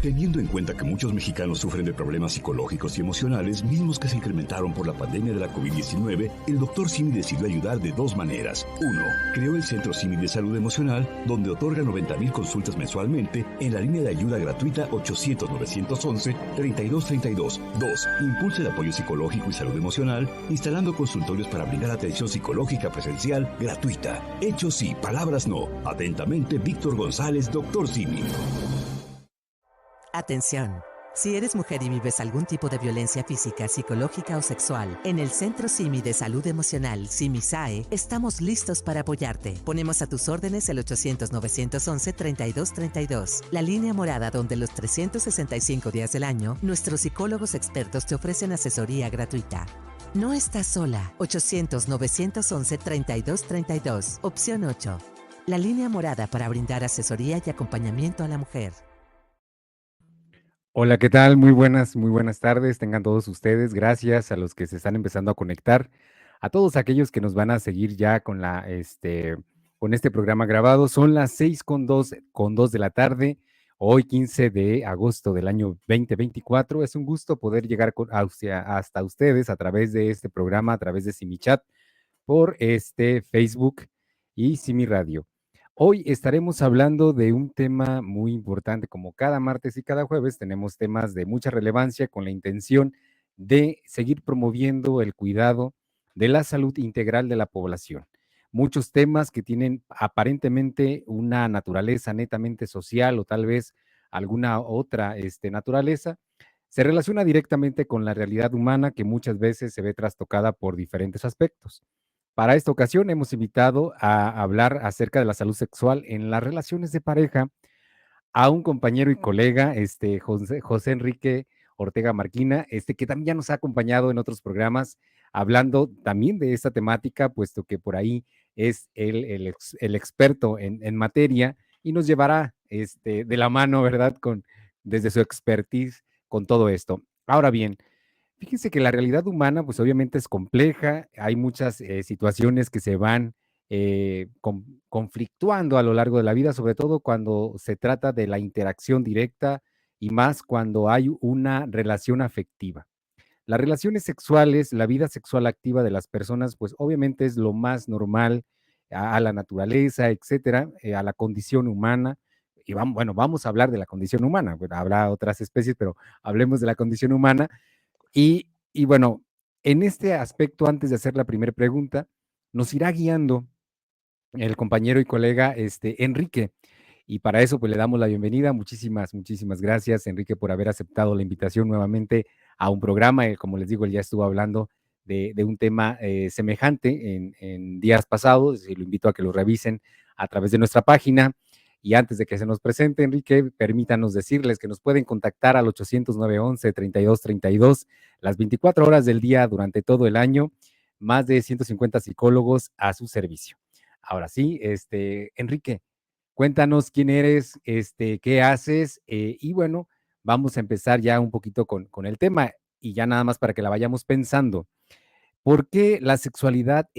Teniendo en cuenta que muchos mexicanos sufren de problemas psicológicos y emocionales, mismos que se incrementaron por la pandemia de la COVID-19, el Dr. Simi decidió ayudar de dos maneras. Uno, creó el Centro Simi de Salud Emocional, donde otorga 90,000 consultas mensualmente en la línea de ayuda gratuita 800-911-3232. Dos, impulsa el apoyo psicológico y salud emocional, instalando consultorios para brindar atención psicológica presencial gratuita. Hechos sí, palabras no. Atentamente, Víctor González, Dr. Simi. Atención. Si eres mujer y vives algún tipo de violencia física, psicológica o sexual, en el Centro Simi de Salud Emocional, Simi-SAE, estamos listos para apoyarte. Ponemos a tus órdenes el 800-911-3232, la línea morada donde los 365 días del año, nuestros psicólogos expertos te ofrecen asesoría gratuita. No estás sola. 800-911-3232, opción 8. La línea morada para brindar asesoría y acompañamiento a la mujer. Hola, ¿qué tal? Muy buenas tardes. Tengan todos ustedes. Gracias a los que se están empezando a conectar, a todos aquellos que nos van a seguir ya con con este programa grabado. Son las 6:02 de la tarde, hoy 15 de agosto del año 2024. Es un gusto poder llegar hasta ustedes a través de este programa, a través de SimiChat, por Facebook y Simi Radio. Hoy estaremos hablando de un tema muy importante. Como cada martes y cada jueves tenemos temas de mucha relevancia con la intención de seguir promoviendo el cuidado de la salud integral de la población. Muchos temas que tienen aparentemente una naturaleza netamente social o tal vez alguna otra naturaleza, se relaciona directamente con la realidad humana que muchas veces se ve trastocada por diferentes aspectos. Para esta ocasión hemos invitado a hablar acerca de la salud sexual en las relaciones de pareja a un compañero y colega, José Enrique Ortega Marquina, que también ya nos ha acompañado en otros programas, hablando también de esta temática, puesto que por ahí es el experto en materia y nos llevará de la mano, ¿verdad? Desde su expertise con todo esto. Ahora bien, fíjense que la realidad humana, pues obviamente es compleja, hay muchas situaciones que se van conflictuando a lo largo de la vida, sobre todo cuando se trata de la interacción directa y más cuando hay una relación afectiva. Las relaciones sexuales, la vida sexual activa de las personas, pues obviamente es lo más normal a la naturaleza, etcétera, a la condición humana. Y vamos a hablar de la condición humana. Bueno, habrá otras especies, pero hablemos de la condición humana y bueno, en este aspecto, antes de hacer la primera pregunta, nos irá guiando el compañero y colega Enrique. Y para eso, pues le damos la bienvenida. Muchísimas gracias, Enrique, por haber aceptado la invitación nuevamente a un programa. Como les digo, él ya estuvo hablando de un tema semejante en días pasados. Y lo invito a que lo revisen a través de nuestra página. Y antes de que se nos presente, Enrique, permítanos decirles que nos pueden contactar al 800-911-3232 las 24 horas del día durante todo el año, más de 150 psicólogos a su servicio. Ahora sí, Enrique, cuéntanos quién eres, qué haces, y bueno, vamos a empezar ya un poquito con el tema y ya nada más para que la vayamos pensando. ¿Por qué la sexualidad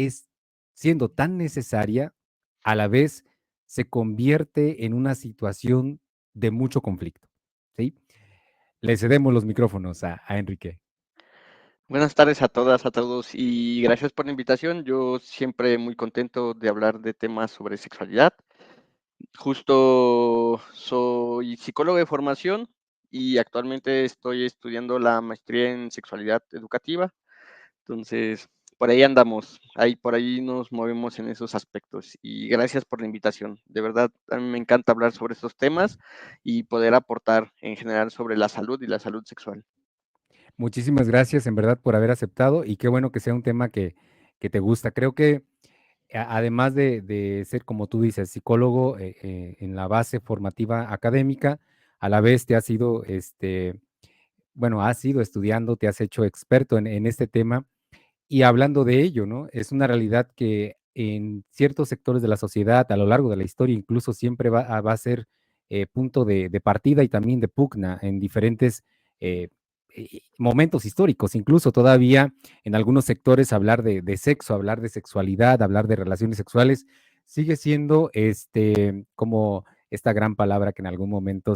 siendo tan necesaria, a la vez se convierte en una situación de mucho conflicto? ¿Sí? Le cedemos los micrófonos a Enrique. Buenas tardes a todas, a todos y gracias por la invitación. Yo siempre muy contento de hablar de temas sobre sexualidad. Justo soy psicólogo de formación y actualmente estoy estudiando la maestría en sexualidad educativa. Entonces, por ahí andamos, por ahí nos movemos en esos aspectos y gracias por la invitación. De verdad, a mí me encanta hablar sobre estos temas y poder aportar en general sobre la salud y la salud sexual. Muchísimas gracias en verdad por haber aceptado y qué bueno que sea un tema que te gusta. Creo que además de ser, como tú dices, psicólogo en la base formativa académica, a la vez te has ido, has ido estudiando, te has hecho experto en este tema y hablando de ello, ¿no? Es una realidad que en ciertos sectores de la sociedad, a lo largo de la historia, incluso siempre va a ser punto de partida y también de pugna en diferentes eh, momentos históricos. Incluso todavía en algunos sectores hablar de sexo, hablar de sexualidad, hablar de relaciones sexuales, sigue siendo como esta gran palabra que en algún momento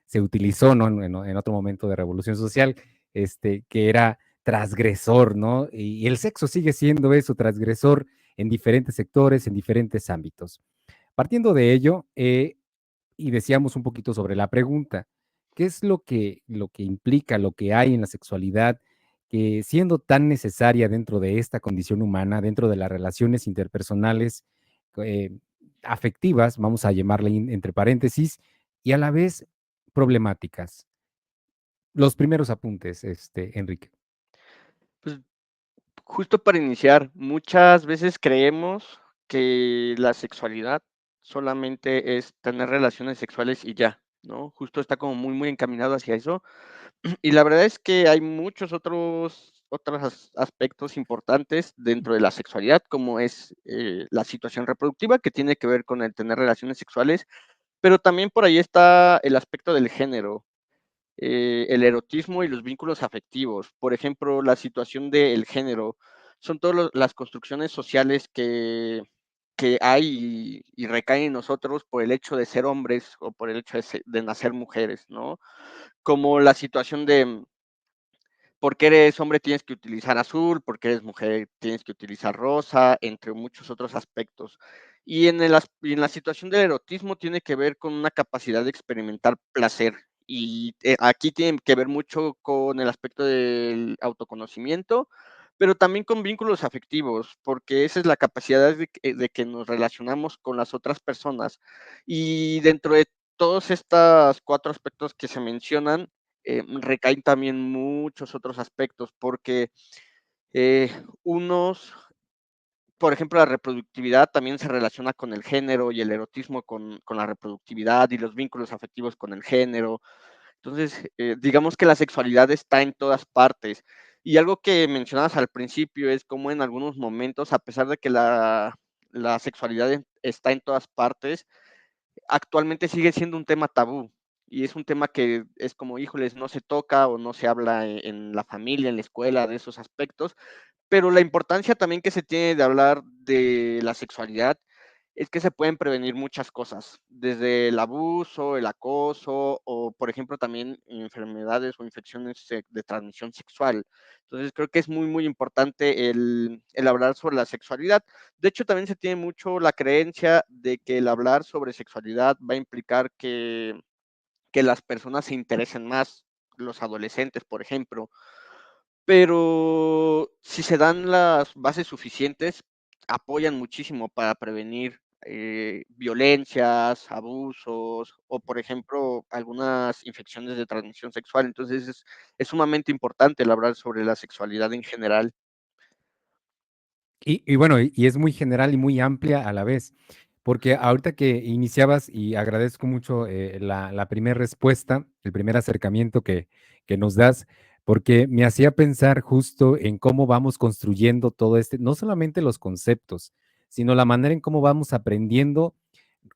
se utilizó, ¿no? En otro momento de revolución social, que era transgresor, ¿no? Y el sexo sigue siendo eso, transgresor en diferentes sectores, en diferentes ámbitos. Partiendo de ello, y decíamos un poquito sobre la pregunta, ¿qué es lo que implica, lo que hay en la sexualidad que siendo tan necesaria dentro de esta condición humana, dentro de las relaciones interpersonales eh, afectivas, vamos a llamarle entre paréntesis, y a la vez problemáticas? Los primeros apuntes, Enrique. Pues justo para iniciar, muchas veces creemos que la sexualidad solamente es tener relaciones sexuales y ya, ¿no? Justo está como muy encaminado hacia eso. Y la verdad es que hay muchos otros aspectos importantes dentro de la sexualidad, como es la situación reproductiva, que tiene que ver con el tener relaciones sexuales, pero también por ahí está el aspecto del género, el erotismo y los vínculos afectivos. Por ejemplo, la situación del género. Son todas las construcciones sociales que hay y recaen en nosotros por el hecho de ser hombres o por el hecho de nacer mujeres, ¿no? Como la situación de porque eres hombre tienes que utilizar azul, porque eres mujer tienes que utilizar rosa, entre muchos otros aspectos. Y en la situación del erotismo tiene que ver con una capacidad de experimentar placer. Y aquí tiene que ver mucho con el aspecto del autoconocimiento, pero también con vínculos afectivos, porque esa es la capacidad de que nos relacionamos con las otras personas. Y dentro de todos estos cuatro aspectos que se mencionan, recaen también muchos otros aspectos, porque eh, unos, por ejemplo, la reproductividad también se relaciona con el género y el erotismo con la reproductividad y los vínculos afectivos con el género. Entonces, digamos que la sexualidad está en todas partes. Y algo que mencionabas al principio es como en algunos momentos, a pesar de que la sexualidad está en todas partes, actualmente sigue siendo un tema tabú y es un tema que es como, híjoles, no se toca o no se habla en la familia, en la escuela, de esos aspectos, pero la importancia también que se tiene de hablar de la sexualidad es que se pueden prevenir muchas cosas, desde el abuso, el acoso o, por ejemplo, también enfermedades o infecciones de transmisión sexual. Entonces, creo que es muy importante el hablar sobre la sexualidad. De hecho, también se tiene mucho la creencia de que el hablar sobre sexualidad va a implicar que las personas se interesen más, los adolescentes, por ejemplo, pero si se dan las bases suficientes, apoyan muchísimo para prevenir violencias, abusos o, por ejemplo, algunas infecciones de transmisión sexual. Entonces, es sumamente importante el hablar sobre la sexualidad en general. Y bueno, y es muy general y muy amplia a la vez, porque ahorita que iniciabas, y agradezco mucho la primera respuesta, el primer acercamiento que nos das, porque me hacía pensar justo en cómo vamos construyendo todo no solamente los conceptos, sino la manera en cómo vamos aprendiendo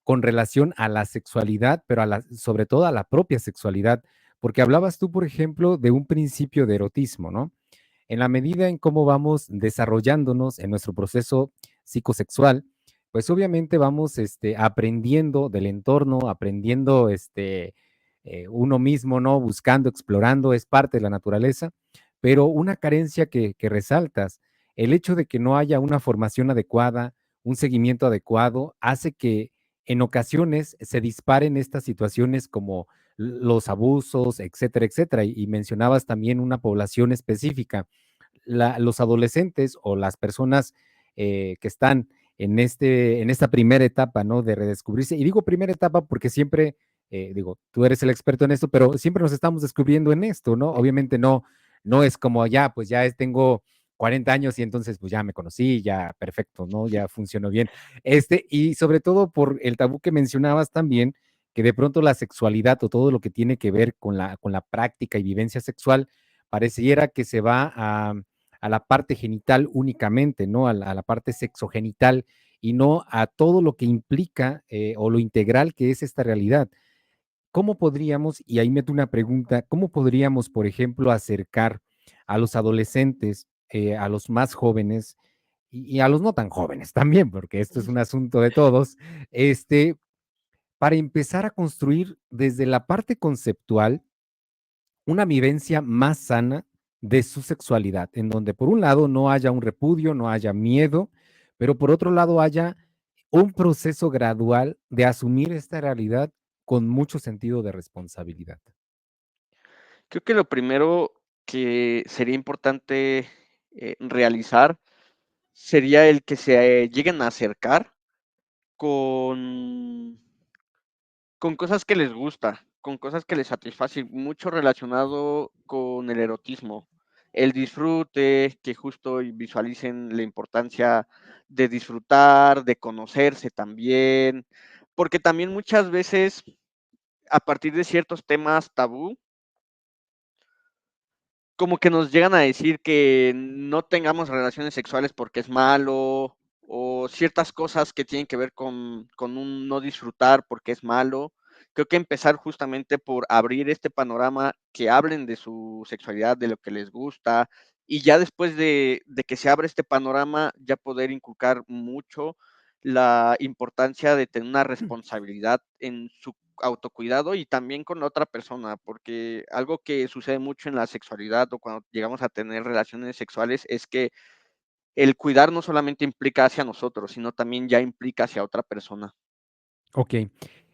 con relación a la sexualidad, pero sobre todo a la propia sexualidad, porque hablabas tú, por ejemplo, de un principio de erotismo, ¿no? En la medida en cómo vamos desarrollándonos en nuestro proceso psicosexual, pues obviamente vamos aprendiendo del entorno, aprendiendo uno mismo, ¿no? Buscando, explorando, es parte de la naturaleza, pero una carencia que resaltas, el hecho de que no haya una formación adecuada, un seguimiento adecuado, hace que en ocasiones se disparen estas situaciones como los abusos, etcétera, etcétera. Y mencionabas también una población específica, los adolescentes o las personas que están en esta primera etapa, ¿no? De redescubrirse. Y digo primera etapa porque siempre, digo, tú eres el experto en esto, pero siempre nos estamos descubriendo en esto, ¿no? Obviamente no es como ya, pues ya tengo 40 años y entonces pues ya me conocí, ya perfecto, ¿no? Ya funcionó bien. Y sobre todo por el tabú que mencionabas también, que de pronto la sexualidad o todo lo que tiene que ver con la práctica y vivencia sexual, pareciera que se va a la parte genital únicamente, ¿no? A la parte sexogenital y no a todo lo que implica o lo integral que es esta realidad. ¿Cómo podríamos, y ahí meto una pregunta, cómo podríamos, por ejemplo, acercar a los adolescentes, a los más jóvenes y a los no tan jóvenes también, porque esto es un asunto de todos, este, para empezar a construir desde la parte conceptual una vivencia más sana de su sexualidad, en donde por un lado no haya un repudio, no haya miedo, pero por otro lado haya un proceso gradual de asumir esta realidad con mucho sentido de responsabilidad. Creo que lo primero que sería importante realizar sería el que se lleguen a acercar con, con cosas que les gusta, con cosas que les satisfacen, mucho relacionado con el erotismo, el disfrute, que justo visualicen la importancia de disfrutar, de conocerse también, porque también muchas veces a partir de ciertos temas tabú, como que nos llegan a decir que no tengamos relaciones sexuales porque es malo, o ciertas cosas que tienen que ver con un no disfrutar porque es malo. Creo que empezar justamente por abrir este panorama, que hablen de su sexualidad, de lo que les gusta, y ya después de que se abre este panorama, ya poder inculcar mucho la importancia de tener una responsabilidad en su autocuidado y también con la otra persona, porque algo que sucede mucho en la sexualidad o cuando llegamos a tener relaciones sexuales es que el cuidar no solamente implica hacia nosotros, sino también ya implica hacia otra persona. Ok,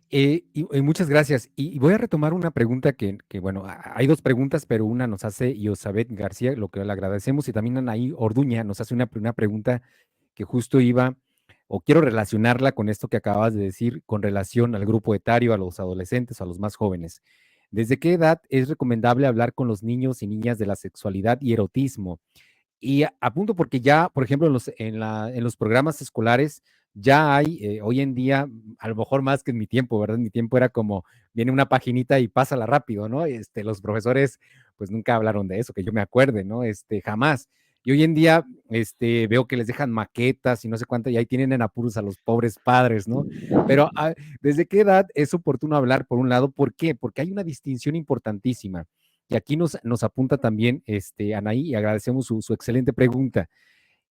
y muchas gracias. Y voy a retomar una pregunta que, bueno, hay dos preguntas, pero una nos hace Yosabet García, lo que le agradecemos, y también Anaí Orduña nos hace una pregunta que justo iba, o quiero relacionarla con esto que acabas de decir, con relación al grupo etario, a los adolescentes, a los más jóvenes. ¿Desde qué edad es recomendable hablar con los niños y niñas de la sexualidad y erotismo? Y apunto porque ya, por ejemplo, en los programas escolares ya hay hoy en día, a lo mejor más que en mi tiempo, ¿verdad? En mi tiempo era como, viene una paginita y pásala rápido, ¿no? Los profesores pues nunca hablaron de eso, que yo me acuerde, ¿no? Jamás. Y hoy en día veo que les dejan maquetas y no sé cuánto, y ahí tienen en apuros a los pobres padres, ¿no? Pero ¿desde qué edad es oportuno hablar, por un lado? ¿Por qué? Porque hay una distinción importantísima. Y aquí nos apunta también Anaí, y agradecemos su excelente pregunta.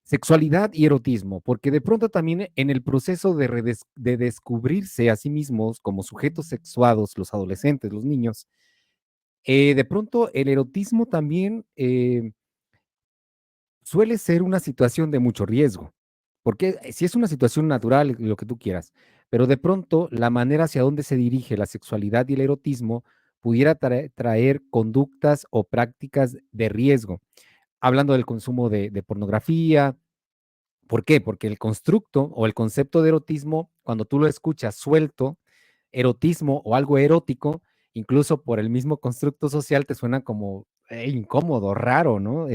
Sexualidad y erotismo, porque de pronto también en el proceso de descubrirse a sí mismos como sujetos sexuados, los adolescentes, los niños, de pronto el erotismo también suele ser una situación de mucho riesgo, porque si es una situación natural, lo que tú quieras, pero de pronto la manera hacia dónde se dirige la sexualidad y el erotismo pudiera traer conductas o prácticas de riesgo, hablando del consumo de pornografía. ¿Por qué? Porque el constructo o el concepto de erotismo, cuando tú lo escuchas suelto, erotismo o algo erótico, incluso por el mismo constructo social, te suena como incómodo, raro, ¿no?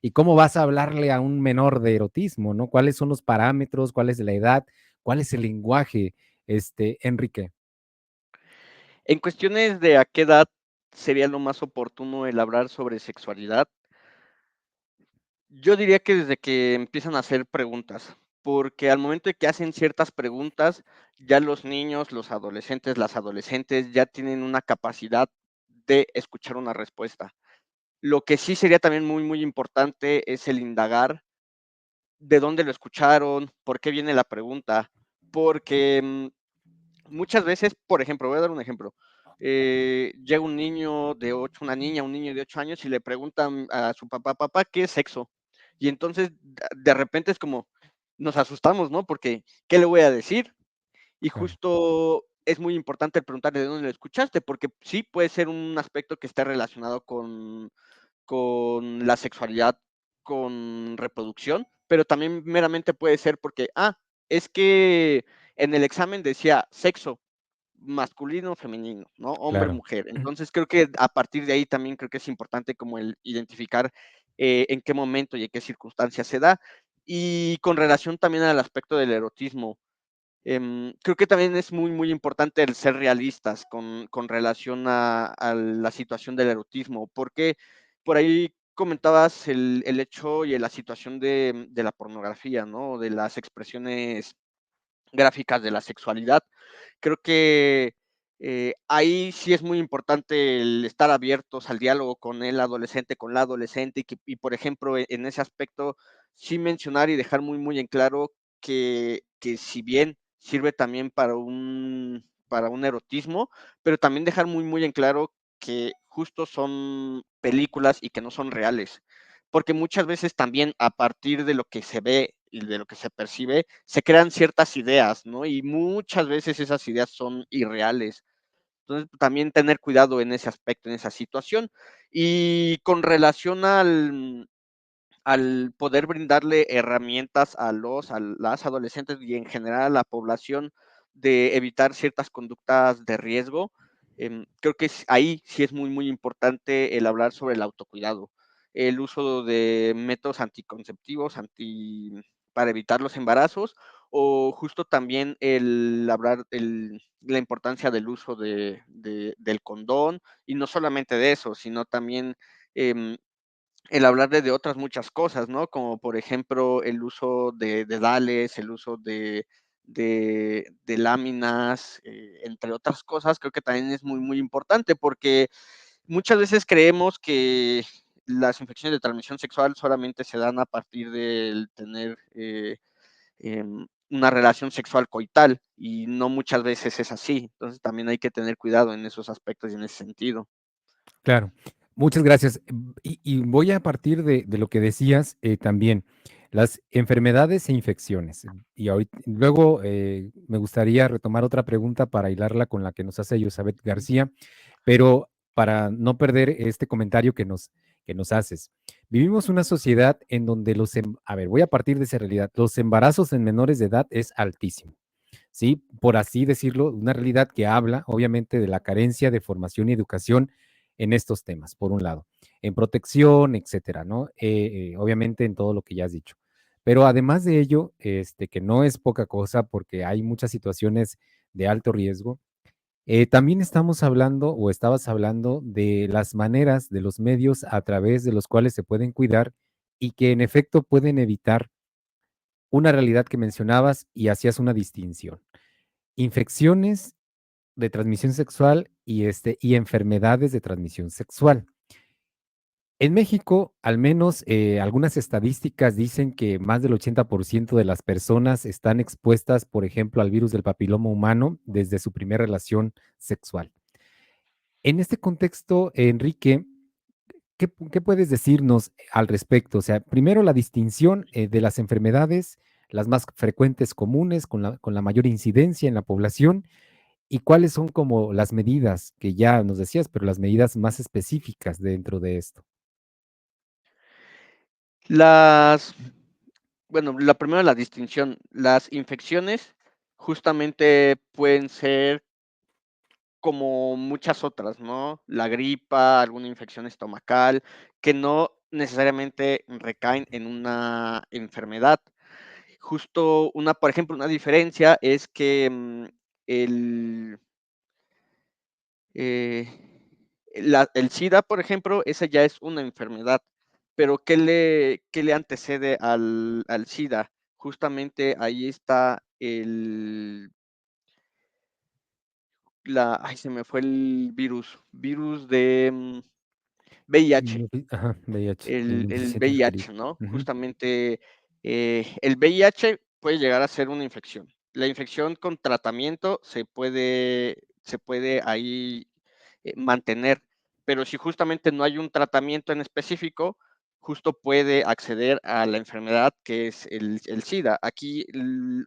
¿Y cómo vas a hablarle a un menor de erotismo, ¿no? ¿Cuáles son los parámetros? ¿Cuál es la edad? ¿Cuál es el lenguaje, Enrique? En cuestiones de a qué edad sería lo más oportuno el hablar sobre sexualidad, yo diría que desde que empiezan a hacer preguntas, porque al momento de que hacen ciertas preguntas, ya los niños, los adolescentes, las adolescentes ya tienen una capacidad de escuchar una respuesta. Lo que sí sería también muy, muy importante es el indagar de dónde lo escucharon, por qué viene la pregunta, porque muchas veces, por ejemplo, voy a dar un ejemplo. Llega un niño de 8, una niña, un niño de 8 años y le preguntan a su papá, papá, ¿qué es sexo? Y entonces de repente es como, nos asustamos, ¿no? Porque, ¿qué le voy a decir? Y Claro, justo es muy importante preguntarle de dónde lo escuchaste, porque sí puede ser un aspecto que esté relacionado con la sexualidad, con reproducción, pero también meramente puede ser porque, es que en el examen decía sexo, masculino, femenino, ¿no? Hombre, claro. mujer. Entonces creo que a partir de ahí también creo que es importante como el identificar en qué momento y en qué circunstancias se da. Y con relación también al aspecto del erotismo, creo que también es muy, muy importante el ser realistas con relación a la situación del erotismo, porque por ahí comentabas el hecho y la situación de la pornografía, ¿no? De las expresiones gráficas de la sexualidad. Creo que ahí sí es muy importante el estar abiertos al diálogo con el adolescente, con la adolescente, y por ejemplo, en ese aspecto, sí mencionar y dejar muy, muy en claro que si bien sirve también para un erotismo, pero también dejar muy, muy en claro que justo son películas y que no son reales, porque muchas veces también a partir de lo que se ve y de lo que se percibe, se crean ciertas ideas, ¿no? Y muchas veces esas ideas son irreales. Entonces, también tener cuidado en ese aspecto, en esa situación. Y con relación al poder brindarle herramientas a las adolescentes y en general a la población de evitar ciertas conductas de riesgo, creo que ahí sí es muy, muy importante el hablar sobre el autocuidado, el uso de métodos anticonceptivos para evitar los embarazos, o justo también el hablar la importancia del uso del condón, y no solamente de eso, sino también el hablar de otras muchas cosas, ¿no? Como por ejemplo el uso de dales, el uso de láminas, entre otras cosas, creo que también es muy, muy importante porque muchas veces creemos que las infecciones de transmisión sexual solamente se dan a partir del tener una relación sexual coital y no muchas veces es así. Entonces también hay que tener cuidado en esos aspectos y en ese sentido. Claro, muchas gracias. Y voy a partir de lo que decías también, las enfermedades e infecciones. Y luego me gustaría retomar otra pregunta para hilarla con la que nos hace Elizabeth García, pero para no perder este comentario que nos haces. Vivimos una sociedad en donde a ver, voy a partir de esa realidad, los embarazos en menores de edad es altísimo. ¿Sí? Por así decirlo, una realidad que habla obviamente de la carencia de formación y educación en estos temas, por un lado, en protección, etcétera, ¿no? Obviamente en todo lo que ya has dicho. Pero además de ello, que no es poca cosa porque hay muchas situaciones de alto riesgo, también estamos hablando o estabas hablando de las maneras, de los medios a través de los cuales se pueden cuidar y que en efecto pueden evitar una realidad que mencionabas y hacías una distinción. Infecciones de transmisión sexual y enfermedades de transmisión sexual. En México, al menos algunas estadísticas dicen que más del 80% de las personas están expuestas, por ejemplo, al virus del papiloma humano desde su primera relación sexual. En este contexto, Enrique, ¿qué puedes decirnos al respecto? O sea, primero la distinción de las enfermedades, las más frecuentes comunes, con la mayor incidencia en la población, y cuáles son como las medidas que ya nos decías, pero las medidas más específicas dentro de esto. Las, bueno, la primera, la distinción. Las infecciones justamente pueden ser como muchas otras, ¿no? La gripa, alguna infección estomacal, que no necesariamente recaen en una enfermedad. Justo por ejemplo, una diferencia es que el, eh, el SIDA, por ejemplo, esa ya es una enfermedad, pero ¿qué le antecede al SIDA? Justamente ahí está ay, se me fue el virus de VIH. Ajá, VIH, El inmunodeficiente adquirido. VIH, ¿no? Ujú. Justamente el VIH puede llegar a ser una infección. La infección con tratamiento se puede ahí mantener, pero si justamente no hay un tratamiento en específico, justo puede acceder a la enfermedad que es el SIDA. Aquí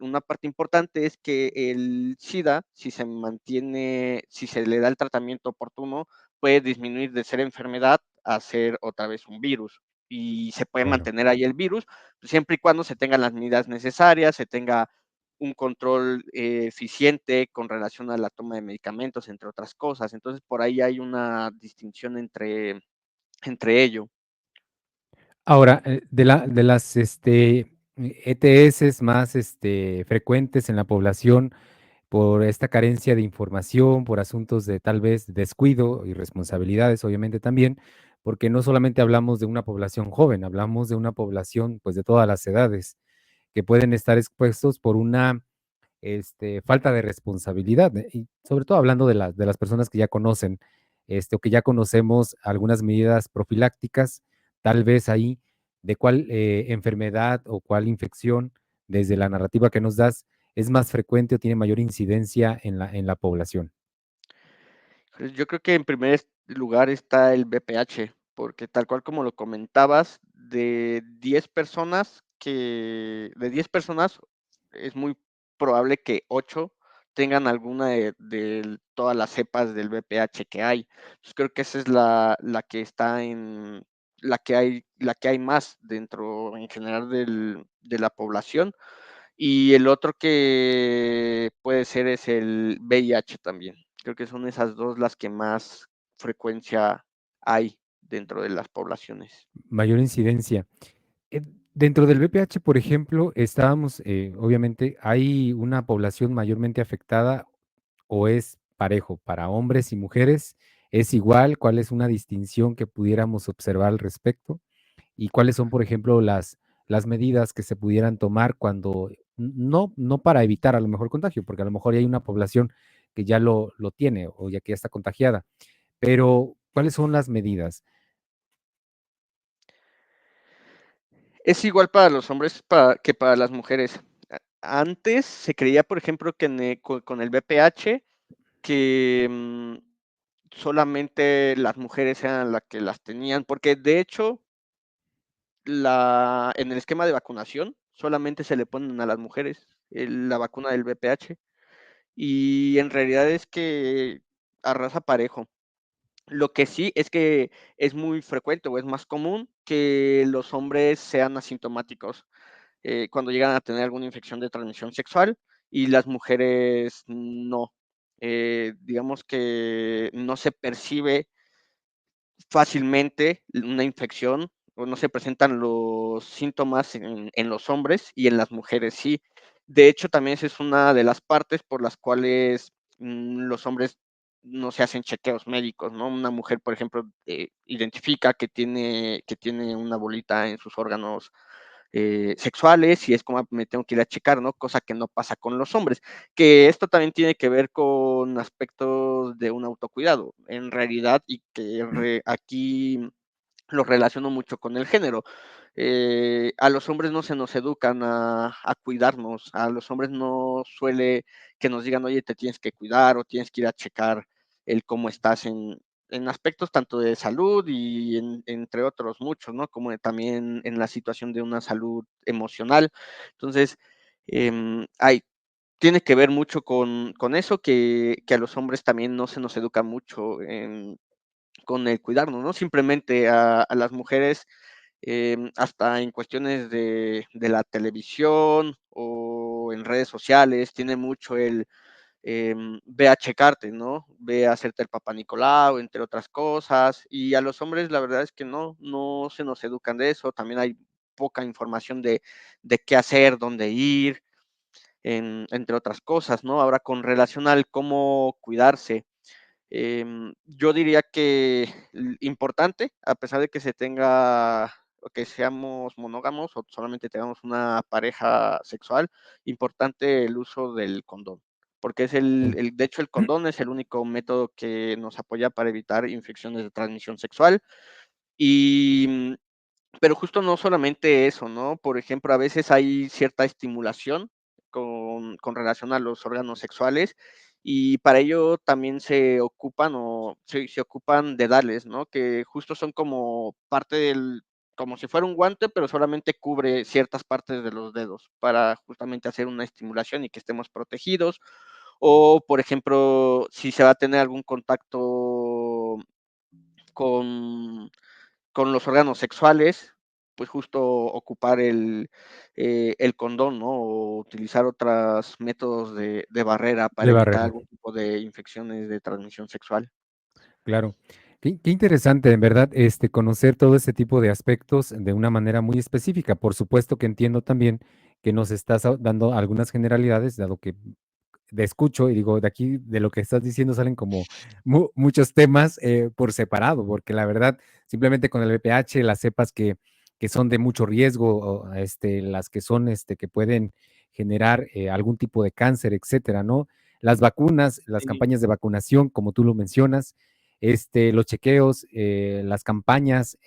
una parte importante es que el SIDA, si se mantiene, si se le da el tratamiento oportuno, puede disminuir de ser enfermedad a ser otra vez un virus y se puede Claro. mantener ahí el virus, siempre y cuando se tengan las medidas necesarias, se tenga un control eficiente con relación a la toma de medicamentos, entre otras cosas. Entonces, por ahí hay una distinción entre ello. Ahora, de las ETS más frecuentes en la población por esta carencia de información, por asuntos de tal vez descuido y responsabilidades, obviamente también, porque no solamente hablamos de una población joven, hablamos de una población pues de todas las edades que pueden estar expuestos por una falta de responsabilidad, y sobre todo hablando de las personas que ya conocen, o que ya conocemos algunas medidas profilácticas, tal vez ahí de cuál enfermedad o cuál infección, desde la narrativa que nos das, es más frecuente o tiene mayor incidencia en la población? Pues yo creo que en primer lugar está el BPH, porque tal cual como lo comentabas, de 10 personas es muy probable que 8 tengan alguna de todas las cepas del BPH que hay. Entonces creo que esa es la que está en la que hay más dentro en general de la población. Y el otro que puede ser es el VIH también. Creo que son esas dos las que más frecuencia hay dentro de las poblaciones. Mayor incidencia. Eh, Dentro del VPH, por ejemplo, estábamos, obviamente, hay una población mayormente afectada o es parejo para hombres y mujeres. ¿Es igual? ¿Cuál es una distinción que pudiéramos observar al respecto? ¿Y cuáles son, por ejemplo, las medidas que se pudieran tomar cuando, no para evitar a lo mejor contagio, porque a lo mejor ya hay una población que ya lo tiene o ya que ya está contagiada, pero ¿cuáles son las medidas? Es igual para los hombres que para las mujeres. Antes se creía, por ejemplo, que con el VPH, que solamente las mujeres eran las que las tenían, porque de hecho en el esquema de vacunación solamente se le ponen a las mujeres la vacuna del VPH. Y en realidad es que arrasa parejo. Lo que sí es que es muy frecuente o es más común que los hombres sean asintomáticos cuando llegan a tener alguna infección de transmisión sexual y las mujeres no. Digamos que no se percibe fácilmente una infección o no se presentan los síntomas en los hombres y en las mujeres sí. De hecho, también esa es una de las partes por las cuales los hombres no se hacen chequeos médicos, ¿no? Una mujer, por ejemplo, identifica que tiene una bolita en sus órganos sexuales y es como me tengo que ir a checar, ¿no? Cosa que no pasa con los hombres. Que esto también tiene que ver con aspectos de un autocuidado, en realidad, y que aquí lo relaciono mucho con el género. A los hombres no se nos educan a cuidarnos, a los hombres no suele que nos digan, oye, te tienes que cuidar o tienes que ir a checar el cómo estás en aspectos tanto de salud y entre otros muchos, ¿no? Como también en la situación de una salud emocional. Entonces, hay, tiene que ver mucho con eso, que a los hombres también no se nos educa mucho con el cuidarnos, ¿no? Simplemente a las mujeres, hasta en cuestiones de la televisión o en redes sociales, tiene mucho ve a checarte, ¿no? Ve a hacerte el Papá Nicolau, entre otras cosas. Y a los hombres, la verdad es que no se nos educan de eso. También hay poca información de qué hacer, dónde ir, entre otras cosas, ¿no? Ahora, con relación al cómo cuidarse, yo diría que importante, a pesar de que se tenga o que seamos monógamos o solamente tengamos una pareja sexual, importante el uso del condón, porque es Sí. de hecho el condón es el único método que nos apoya para evitar infecciones de transmisión sexual y pero justo no solamente eso, ¿no? Por ejemplo, a veces hay cierta estimulación con relación a los órganos sexuales y para ello también se ocupan se ocupan dedales, ¿no? Que justo son como parte como si fuera un guante, pero solamente cubre ciertas partes de los dedos para justamente hacer una estimulación y que estemos protegidos. O, por ejemplo, si se va a tener algún contacto con con los órganos sexuales, pues justo ocupar el condón, ¿no? O utilizar otros métodos de barrera para De evitar barrera. algún tipo de infecciones de transmisión sexual. Claro. Qué interesante, en verdad, conocer todo ese tipo de aspectos de una manera muy específica. Por supuesto que entiendo también que nos estás dando algunas generalidades, dado que te escucho y digo, de aquí, de lo que estás diciendo salen como muchos temas por separado, porque la verdad, simplemente con el VPH, las cepas que son de mucho riesgo, o, las que son, que pueden generar algún tipo de cáncer, etcétera, ¿no? Las vacunas, las Sí. campañas de vacunación, como tú lo mencionas, los chequeos, las campañas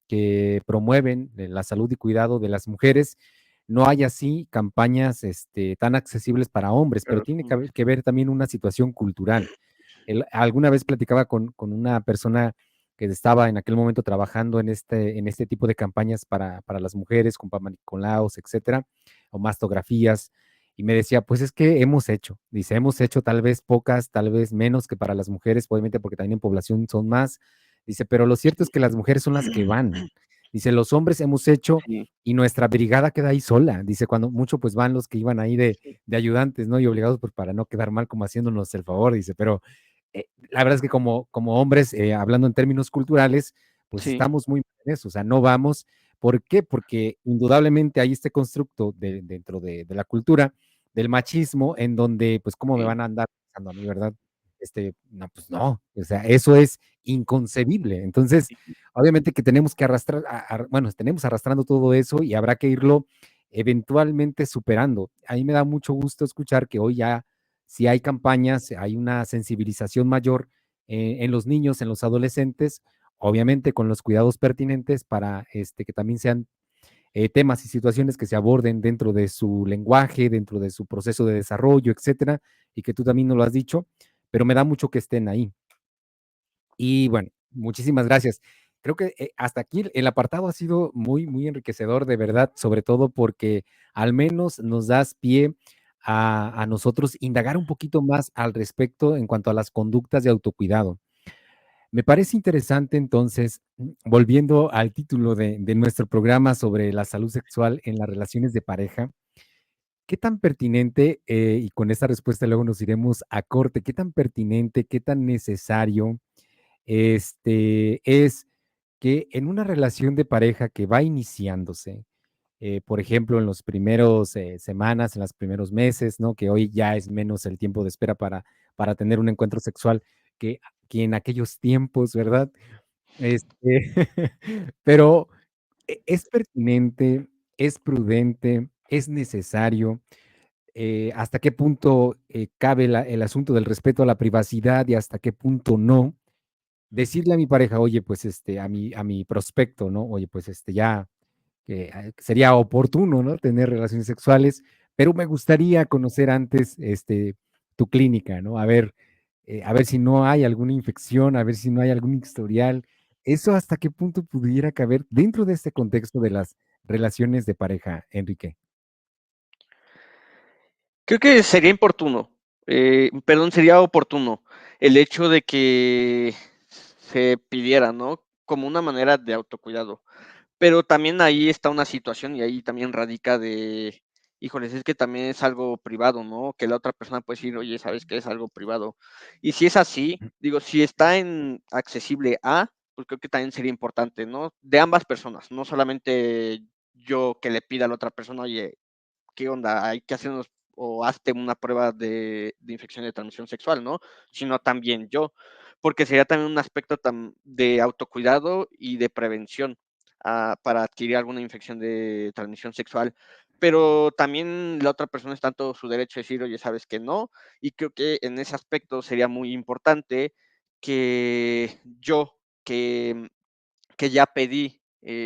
que promueven la salud y cuidado de las mujeres, no hay así campañas tan accesibles para hombres, pero Pero, tiene que ver también una situación cultural. Alguna vez platicaba con una persona que estaba en aquel momento trabajando en este tipo de campañas para las mujeres, con Papa Nicolaos, etcétera, o mastografías, y me decía, pues es que dice, hemos hecho tal vez pocas, tal vez menos que para las mujeres, obviamente porque también en población son más, dice, pero lo cierto es que las mujeres son las que van. Dice, los hombres hemos hecho sí, y nuestra brigada queda ahí sola. Dice, cuando mucho pues van los que iban ahí de ayudantes, ¿no? Y obligados pues para no quedar mal como haciéndonos el favor, dice, pero la verdad es que como hombres, hablando en términos culturales, pues sí, estamos muy en eso, o sea, no vamos. ¿Por qué? Porque indudablemente hay este constructo dentro de la cultura del machismo en donde, pues, ¿cómo me sí, van a andar pensando a mí, verdad? No, pues no, o sea, eso es inconcebible. Entonces, obviamente que tenemos que arrastrar, bueno, tenemos arrastrando todo eso y habrá que irlo eventualmente superando. A mí me da mucho gusto escuchar que hoy ya si hay campañas, hay una sensibilización mayor en los niños, en los adolescentes, obviamente con los cuidados pertinentes para que también sean temas y situaciones que se aborden dentro de su lenguaje, dentro de su proceso de desarrollo, etcétera, y que tú también nos lo has dicho, pero me da mucho que estén ahí. Y bueno, muchísimas gracias. Creo que hasta aquí el apartado ha sido muy, muy enriquecedor, de verdad, sobre todo porque al menos nos das pie a nosotros indagar un poquito más al respecto en cuanto a las conductas de autocuidado. Me parece interesante entonces, volviendo al título de nuestro programa sobre la salud sexual en las relaciones de pareja, ¿qué tan pertinente, y con esta respuesta luego nos iremos a corte, qué tan pertinente, qué tan necesario es que en una relación de pareja que va iniciándose, por ejemplo, en los primeros semanas, en los primeros meses, ¿no? Que hoy ya es menos el tiempo de espera para tener un encuentro sexual que, que en aquellos tiempos, ¿verdad? Este, pero es pertinente, es prudente, es necesario. ¿Hasta qué punto cabe el asunto del respeto a la privacidad y hasta qué punto no? Decirle a mi pareja, oye, pues a mi prospecto, ¿no? Oye, pues ya que sería oportuno, ¿no? Tener relaciones sexuales, pero me gustaría conocer antes tu clínica, ¿no? A ver si no hay alguna infección, a ver si no hay algún historial. ¿Eso hasta qué punto pudiera caber dentro de este contexto de las relaciones de pareja, Enrique? creo que sería importuno, perdón, sería oportuno el hecho de que se pidiera, ¿no? Como una manera de autocuidado. Pero también ahí está una situación y ahí también radica de, híjoles, es que también es algo privado, ¿no? Que la otra persona puede decir, oye, ¿sabes qué? Es algo privado. Y si es así, digo, si está en accesible a, pues creo que también sería importante, ¿no? De ambas personas, no solamente yo que le pida a la otra persona, oye, ¿qué onda? Hay que hacernos o hazte una prueba de infección de transmisión sexual, ¿no? Sino también yo, porque sería también un aspecto de autocuidado y de prevención para adquirir alguna infección de transmisión sexual. Pero también la otra persona está en todo su derecho a decir, oye, sabes que no, y creo que en ese aspecto sería muy importante que yo, que ya pedí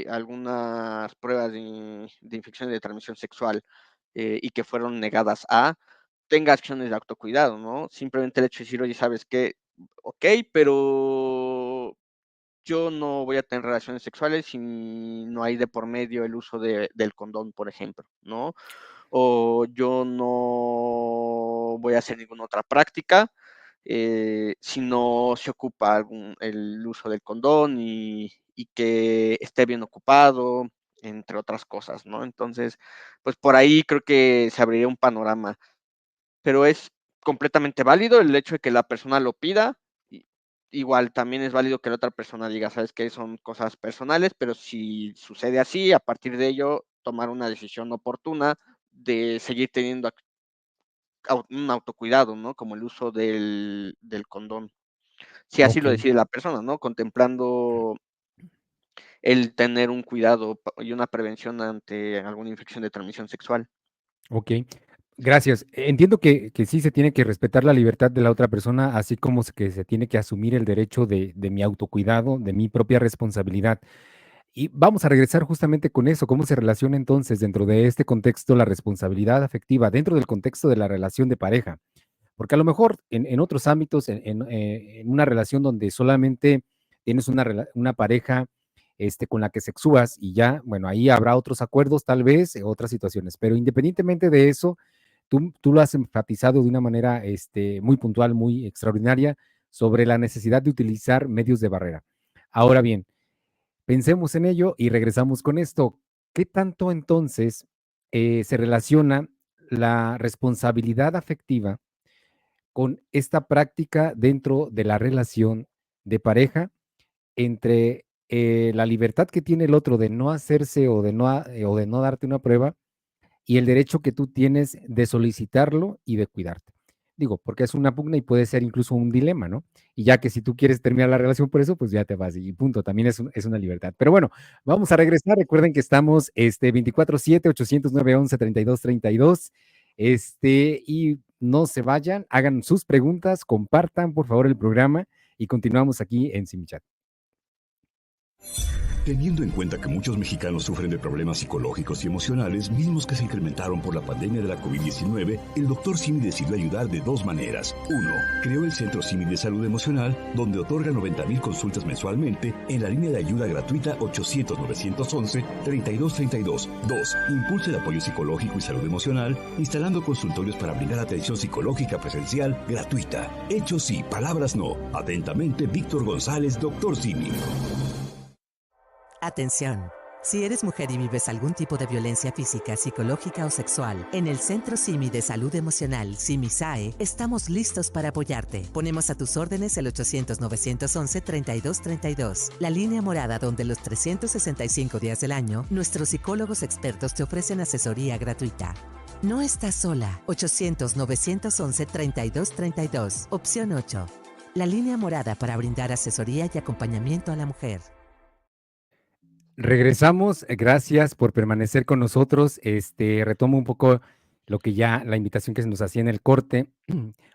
algunas pruebas de infección de transmisión sexual y que fueron negadas tenga acciones de autocuidado, ¿no? Simplemente el hecho de decir, oye, ¿sabes qué? Ok, pero yo no voy a tener relaciones sexuales si no hay de por medio el uso del condón, por ejemplo, ¿no? O yo no voy a hacer ninguna otra práctica si no se ocupa el uso del condón y que esté bien ocupado, entre otras cosas, ¿no? Entonces, pues por ahí creo que se abriría un panorama, pero es completamente válido el hecho de que la persona lo pida. Igual también es válido que la otra persona diga, sabes que son cosas personales, pero si sucede así, a partir de ello, tomar una decisión oportuna de seguir teniendo un autocuidado, ¿no? Como el uso del condón. Si así Ok, lo decide la persona, ¿no? Contemplando el tener un cuidado y una prevención ante alguna infección de transmisión sexual. ok. Gracias. Entiendo que sí se tiene que respetar la libertad de la otra persona, así como que se tiene que asumir el derecho de mi autocuidado, de mi propia responsabilidad. Y vamos a regresar justamente con eso, cómo se relaciona entonces dentro de este contexto la responsabilidad afectiva, dentro del contexto de la relación de pareja. Porque a lo mejor en otros ámbitos, en una relación donde solamente tienes una pareja con la que sexúas y ya, bueno, ahí habrá otros acuerdos, tal vez, otras situaciones, pero independientemente de eso, tú lo has enfatizado de una manera muy puntual, muy extraordinaria, sobre la necesidad de utilizar medios de barrera. Ahora bien, pensemos en ello y regresamos con esto. ¿Qué tanto entonces se relaciona la responsabilidad afectiva con esta práctica dentro de la relación de pareja entre la libertad que tiene el otro de no hacerse o de no darte una prueba y el derecho que tú tienes de solicitarlo y de cuidarte? Digo, porque es una pugna y puede ser incluso un dilema, ¿no? Y ya que si tú quieres terminar la relación por eso, pues ya te vas y punto, también es una libertad. Pero bueno, vamos a regresar. Recuerden que estamos 24/7, 809-11-32-32. Y no se vayan, hagan sus preguntas, compartan por favor el programa y continuamos aquí en Simichat. Teniendo en cuenta que muchos mexicanos sufren de problemas psicológicos y emocionales, mismos que se incrementaron por la pandemia de la COVID-19, el Dr. Simi decidió ayudar de dos maneras. Uno, creó el Centro Simi de Salud Emocional, donde otorga 90,000 consultas mensualmente en la línea de ayuda gratuita 800-911-3232. Dos, impulsa el apoyo psicológico y salud emocional, instalando consultorios para brindar atención psicológica presencial gratuita. Hechos sí, palabras no. Atentamente, Víctor González, Dr. Simi. Atención. Si eres mujer y vives algún tipo de violencia física, psicológica o sexual, en el Centro Simi de Salud Emocional, SIMI-SAE, estamos listos para apoyarte. Ponemos a tus órdenes el 800-911-3232, la línea morada donde los 365 días del año, nuestros psicólogos expertos te ofrecen asesoría gratuita. No estás sola. 800-911-3232, opción 8. La línea morada para brindar asesoría y acompañamiento a la mujer. Regresamos, gracias por permanecer con nosotros. Retomo un poco lo que ya, la invitación que se nos hacía en el corte.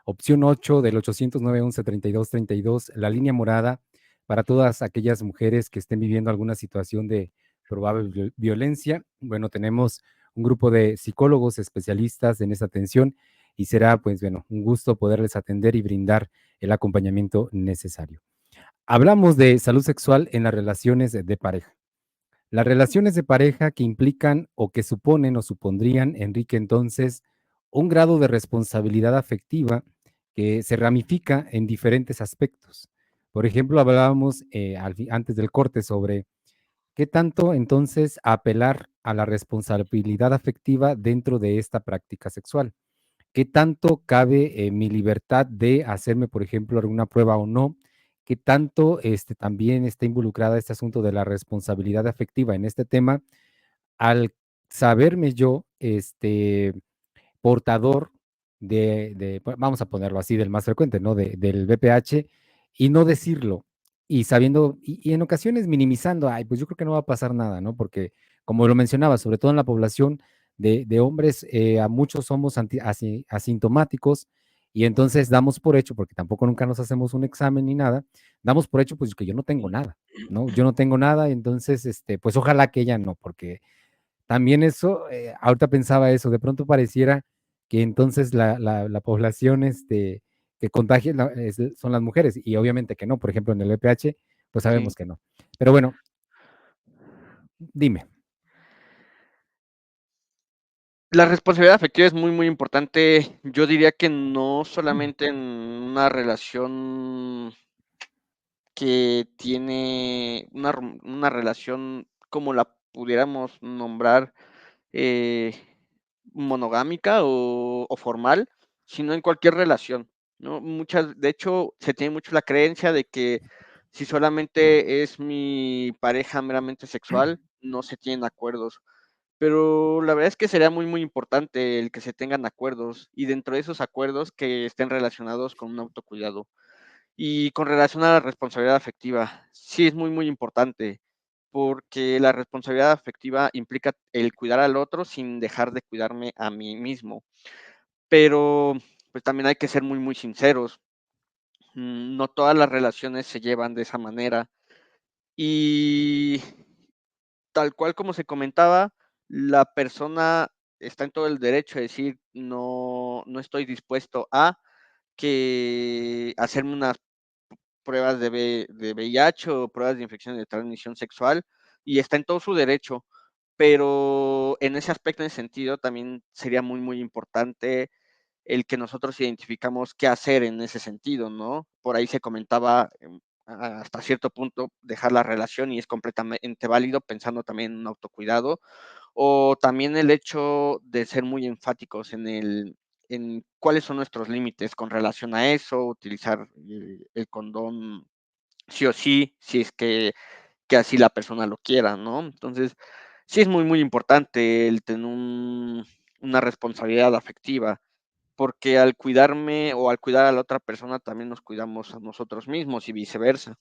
Opción 8 del 800-911-3232, la línea morada para todas aquellas mujeres que estén viviendo alguna situación de probable violencia. Bueno, tenemos un grupo de psicólogos especialistas en esta atención y será, pues, bueno, un gusto poderles atender y brindar el acompañamiento necesario. Hablamos de salud sexual en las relaciones de pareja. Las relaciones de pareja que implican o que suponen o supondrían, Enrique, entonces, un grado de responsabilidad afectiva que se ramifica en diferentes aspectos. Por ejemplo, hablábamos antes del corte sobre qué tanto entonces apelar a la responsabilidad afectiva dentro de esta práctica sexual. ¿Qué tanto cabe mi libertad de hacerme, por ejemplo, alguna prueba o no? ¿Qué tanto también está involucrada este asunto de la responsabilidad afectiva en este tema al saberme yo portador vamos a ponerlo así, del más frecuente, ¿no? Del VPH y no decirlo y sabiendo, y en ocasiones minimizando, ay, pues yo creo que no va a pasar nada, ¿no? Porque como lo mencionaba, sobre todo en la población de hombres, a muchos somos asintomáticos y entonces damos por hecho, porque tampoco nunca nos hacemos un examen ni nada, damos por hecho pues que yo no tengo nada, ¿no? Yo no tengo nada, entonces, pues ojalá que ella no, porque también eso, ahorita pensaba eso, de pronto pareciera que entonces la población que contagia son las mujeres, y obviamente que no, por ejemplo, en el VPH, pues Sí. sabemos que no. Pero bueno, dime. La responsabilidad afectiva es muy, muy importante. Yo diría que no solamente en una relación que tiene una relación como la pudiéramos nombrar eh, monogámica o formal, sino en cualquier relación, ¿no? De hecho, se tiene mucho la creencia de que si solamente es mi pareja meramente sexual, no se tienen acuerdos. Pero la verdad es que sería muy, muy importante el que se tengan acuerdos y dentro de esos acuerdos que estén relacionados con un autocuidado. Y con relación a la responsabilidad afectiva, sí es muy, muy importante, porque la responsabilidad afectiva implica el cuidar al otro sin dejar de cuidarme a mí mismo. Pero pues también hay que ser muy, muy sinceros. No todas las relaciones se llevan de esa manera. Y tal cual como se comentaba, la persona está en todo el derecho de decir, no estoy dispuesto a que hacerme unas pruebas de VIH o pruebas de infección de transmisión sexual, y está en todo su derecho, pero en ese aspecto, en ese sentido, también sería muy, muy importante el que nosotros identificamos qué hacer en ese sentido, ¿no? Por ahí se comentaba hasta cierto punto dejar la relación y es completamente válido pensando también en un autocuidado, o también el hecho de ser muy enfáticos en cuáles son nuestros límites con relación a eso, utilizar el condón sí o sí, si es que así la persona lo quiera, ¿no? Entonces, sí es muy, muy importante el tener una responsabilidad afectiva, porque al cuidarme o al cuidar a la otra persona también nos cuidamos a nosotros mismos y viceversa.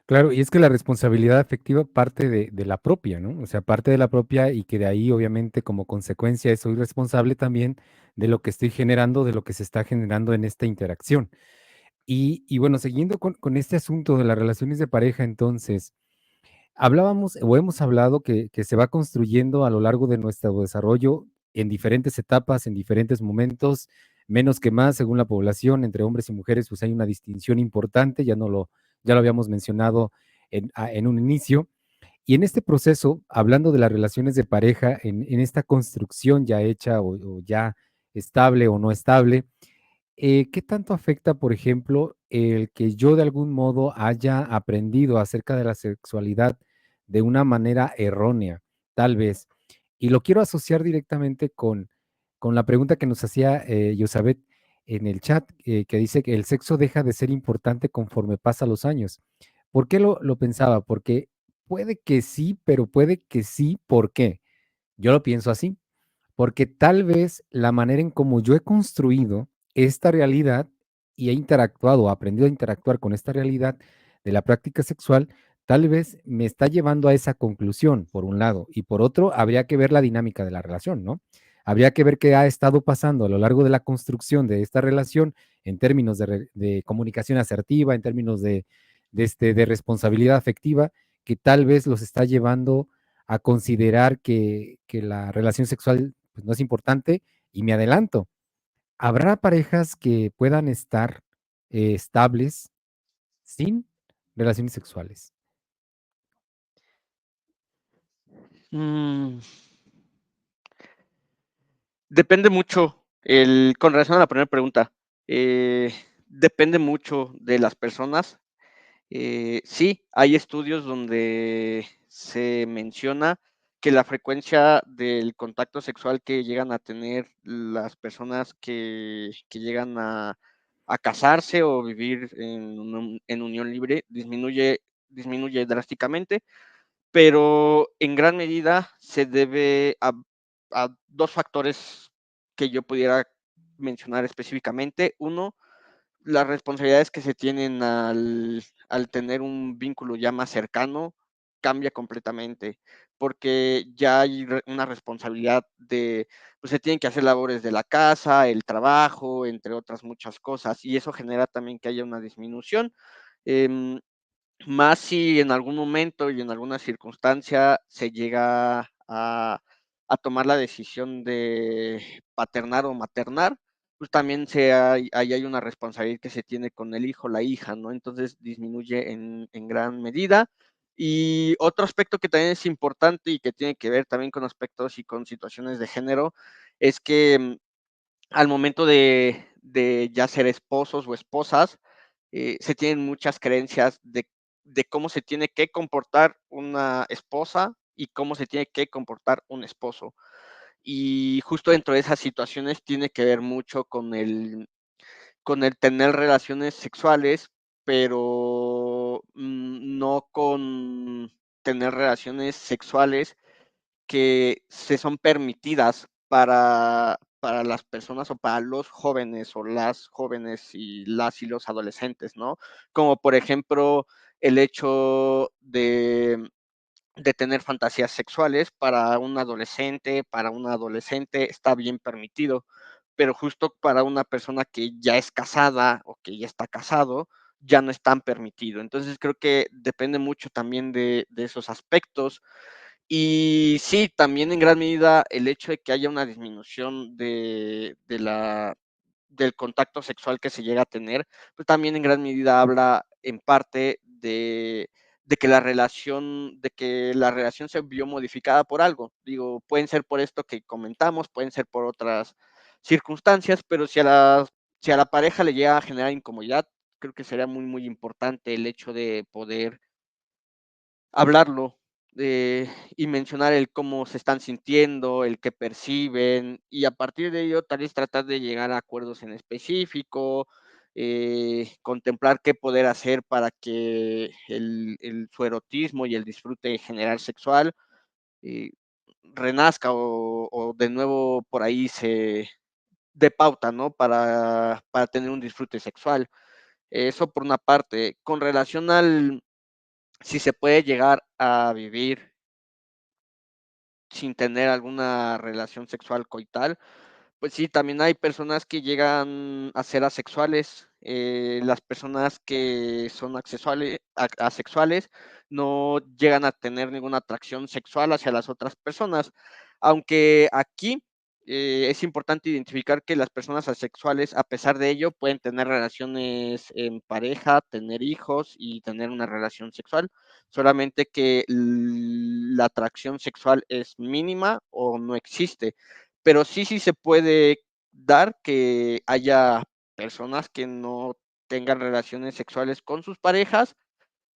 Claro, y es que la responsabilidad afectiva parte de la propia, ¿no? O sea, parte de la propia y que de ahí, obviamente, como consecuencia, soy responsable también de lo que estoy generando, de lo que se está generando en esta interacción. Y bueno, siguiendo con este asunto de las relaciones de pareja, entonces, hablábamos o hemos hablado que se va construyendo a lo largo de nuestro desarrollo en diferentes etapas, en diferentes momentos, menos que más, según la población, entre hombres y mujeres, pues hay una distinción importante, ya lo habíamos mencionado en un inicio. Y en este proceso, hablando de las relaciones de pareja, en esta construcción ya hecha o ya estable o no estable, ¿qué tanto afecta, por ejemplo, el que yo de algún modo haya aprendido acerca de la sexualidad de una manera errónea, tal vez? Y lo quiero asociar directamente con la pregunta que nos hacía Yosabet en el chat, que dice que el sexo deja de ser importante conforme pasa los años. ¿Por qué lo pensaba? Porque puede que sí, pero puede que sí, ¿por qué? Yo lo pienso así porque tal vez la manera en cómo yo he construido esta realidad y he interactuado, aprendido a interactuar con esta realidad de la práctica sexual, tal vez me está llevando a esa conclusión, por un lado, y por otro, habría que ver la dinámica de la relación, ¿no? Habría que ver qué ha estado pasando a lo largo de la construcción de esta relación en términos de comunicación asertiva, en términos de responsabilidad afectiva, que tal vez los está llevando a considerar que la relación sexual pues, no es importante. Y me adelanto, habrá parejas que puedan estar estables sin relaciones sexuales. Mm, depende mucho, con relación a la primera pregunta, depende mucho de las personas. Sí, hay estudios donde se menciona que la frecuencia del contacto sexual que llegan a tener las personas que llegan a casarse o vivir en unión libre disminuye drásticamente, pero en gran medida se debe a dos factores que yo pudiera mencionar específicamente. Uno, las responsabilidades que se tienen al tener un vínculo ya más cercano cambia completamente, porque ya hay una responsabilidad pues se tienen que hacer labores de la casa, el trabajo, entre otras muchas cosas, y eso genera también que haya una disminución. Em, Más si en algún momento y en alguna circunstancia se llega a tomar la decisión de paternar o maternar, pues también ahí hay una responsabilidad que se tiene con el hijo, la hija, ¿no? Entonces disminuye en gran medida. Y otro aspecto que también es importante y que tiene que ver también con aspectos y con situaciones de género es que al momento de ya ser esposos o esposas, se tienen muchas creencias de cómo se tiene que comportar una esposa y cómo se tiene que comportar un esposo. Y justo dentro de esas situaciones tiene que ver mucho con el tener relaciones sexuales, pero no con tener relaciones sexuales que se son permitidas para las personas o para los jóvenes o las jóvenes y las y los adolescentes, ¿no? Como por ejemplo el hecho de tener fantasías sexuales para un adolescente está bien permitido, pero justo para una persona que ya es casada o que ya está casado, ya no es tan permitido. Entonces creo que depende mucho también de esos aspectos. Y sí, también en gran medida el hecho de que haya una disminución del contacto sexual que se llega a tener, pues también en gran medida habla en parte de que la relación se vio modificada por algo. Digo, pueden ser por esto que comentamos, pueden ser por otras circunstancias, pero si a la pareja le llega a generar incomodidad, creo que sería muy, muy importante el hecho de poder hablarlo, y mencionar el cómo se están sintiendo, el qué perciben, y a partir de ello, tal vez tratar de llegar a acuerdos en específico, contemplar qué poder hacer para que su erotismo y el disfrute general sexual, eh, renazca o de nuevo por ahí se dé pauta, ¿no? Para tener un disfrute sexual. Eso por una parte. Con relación al si se puede llegar a vivir sin tener alguna relación sexual coital, pues sí, también hay personas que llegan a ser asexuales. Las personas que son asexuales no llegan a tener ninguna atracción sexual hacia las otras personas. Aunque aquí es importante identificar que las personas asexuales, a pesar de ello, pueden tener relaciones en pareja, tener hijos y tener una relación sexual, solamente que la atracción sexual es mínima o no existe, pero sí se puede dar que haya personas que no tengan relaciones sexuales con sus parejas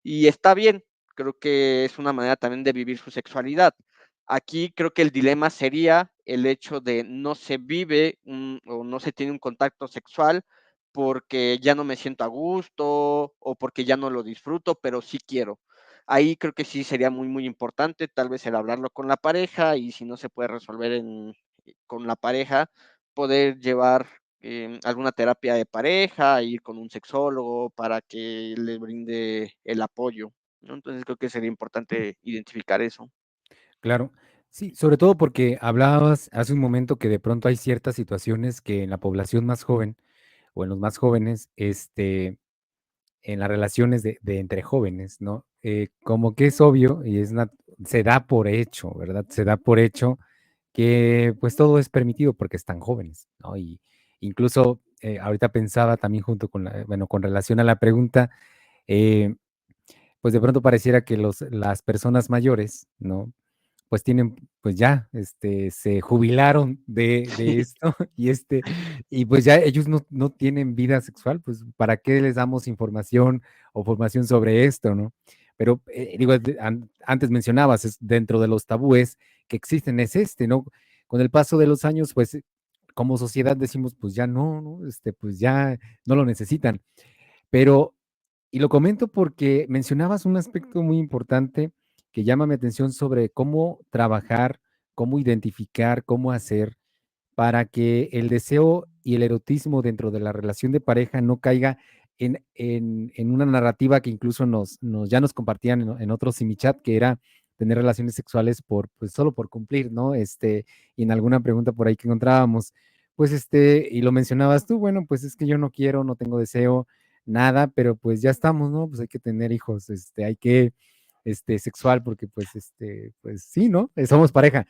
y está bien, creo que es una manera también de vivir su sexualidad. Aquí creo que el dilema sería el hecho de no se vive o no se tiene un contacto sexual porque ya no me siento a gusto o porque ya no lo disfruto, pero sí quiero. Ahí creo que sí sería muy, muy importante tal vez el hablarlo con la pareja y si no se puede resolver con la pareja, poder llevar alguna terapia de pareja, ir con un sexólogo para que le brinde el apoyo, ¿no? Entonces creo que sería importante identificar eso. Claro. Sí, sobre todo porque hablabas hace un momento que de pronto hay ciertas situaciones que en la población más joven o en los más jóvenes, en las relaciones de entre jóvenes, ¿no? Como que es obvio y se da por hecho, ¿verdad? Se da por hecho que pues todo es permitido porque están jóvenes, ¿no? Y incluso ahorita pensaba también junto con bueno, con relación a la pregunta, eh, pues de pronto pareciera que las personas mayores, ¿no? Pues tienen, pues ya, se jubilaron de esto y pues ya ellos no tienen vida sexual, pues ¿para qué les damos información o formación sobre esto, no? Pero digo, antes mencionabas, es dentro de los tabúes que existen, es ¿no? Con el paso de los años, pues como sociedad decimos, pues ya no, ¿no? Pues ya no lo necesitan. Pero y lo comento porque mencionabas un aspecto muy importante que llama mi atención sobre cómo trabajar, cómo identificar, cómo hacer para que el deseo y el erotismo dentro de la relación de pareja no caiga en una narrativa que incluso ya nos compartían en otros simichat, que era tener relaciones sexuales pues solo por cumplir, ¿no? Y en alguna pregunta por ahí que encontrábamos, pues y lo mencionabas tú, bueno, pues es que yo no quiero, no tengo deseo, nada, pero pues ya estamos, ¿no? Pues hay que tener hijos, hay que, sexual, porque pues sí, ¿no? Somos pareja.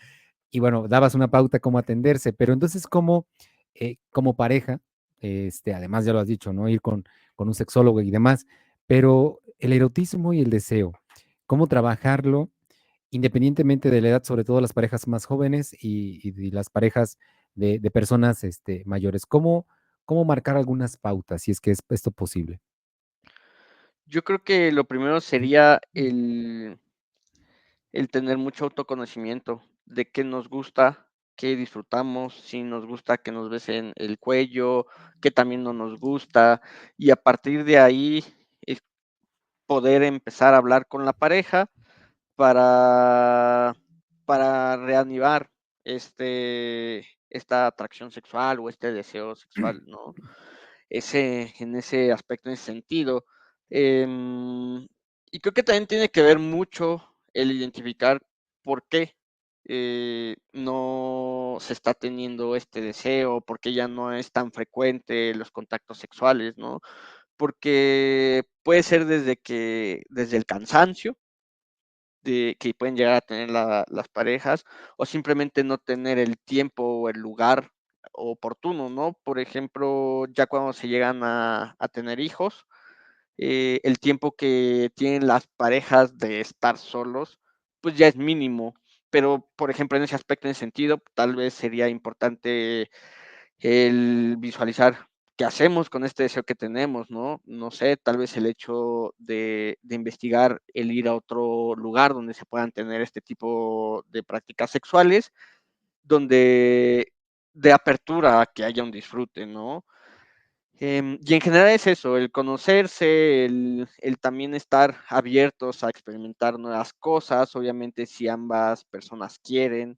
Y bueno, dabas una pauta cómo atenderse, pero entonces, ¿cómo, como pareja, además ya lo has dicho, ¿no? Ir con un sexólogo y demás, pero el erotismo y el deseo, ¿cómo trabajarlo independientemente de la edad, sobre todo las parejas más jóvenes y las parejas de personas mayores? ¿Cómo marcar algunas pautas, si es que es esto posible? Yo creo que lo primero sería el tener mucho autoconocimiento de qué nos gusta, qué disfrutamos, si nos gusta que nos besen el cuello, qué también no nos gusta, y a partir de ahí es poder empezar a hablar con la pareja para, para reanimar esta atracción sexual o este deseo sexual, ¿no? En ese aspecto, en ese sentido. Em, y creo que también tiene que ver mucho el identificar por qué no se está teniendo este deseo, por qué ya no es tan frecuente los contactos sexuales, ¿no? porque puede ser desde el cansancio que pueden llegar a tener las parejas, o simplemente no tener el tiempo o el lugar oportuno, ¿no? Por ejemplo, ya cuando se llegan a tener hijos, el tiempo que tienen las parejas de estar solos, pues ya es mínimo. Pero, por ejemplo, en ese aspecto, en ese sentido, tal vez sería importante el visualizar qué hacemos con este deseo que tenemos, ¿no? No sé, tal vez el hecho de investigar el ir a otro lugar donde se puedan tener este tipo de prácticas sexuales, donde de apertura a que haya un disfrute, ¿no? Y en general es eso, el conocerse, el también estar abiertos a experimentar nuevas cosas, obviamente si ambas personas quieren,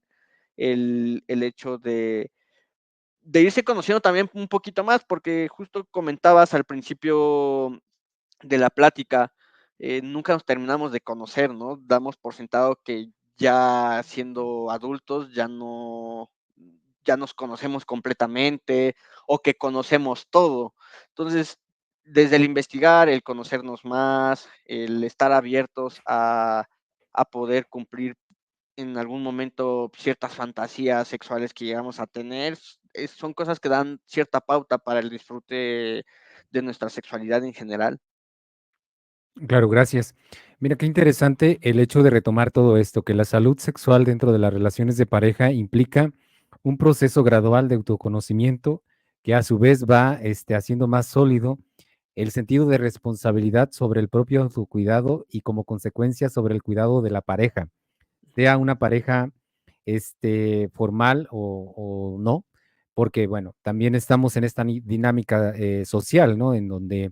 el hecho de irse conociendo también un poquito más, porque justo comentabas al principio de la plática, nunca nos terminamos de conocer, ¿no? Damos por sentado que ya siendo adultos ya nos conocemos completamente o que conocemos todo. Entonces, desde el investigar, el conocernos más, el estar abiertos a poder cumplir en algún momento ciertas fantasías sexuales que llegamos a tener, son cosas que dan cierta pauta para el disfrute de nuestra sexualidad en general. Claro, gracias. Mira, qué interesante el hecho de retomar todo esto, que la salud sexual dentro de las relaciones de pareja implica un proceso gradual de autoconocimiento que a su vez va haciendo más sólido el sentido de responsabilidad sobre el propio autocuidado y como consecuencia sobre el cuidado de la pareja, sea una pareja formal o no, porque bueno, también estamos en esta dinámica social, ¿no? En donde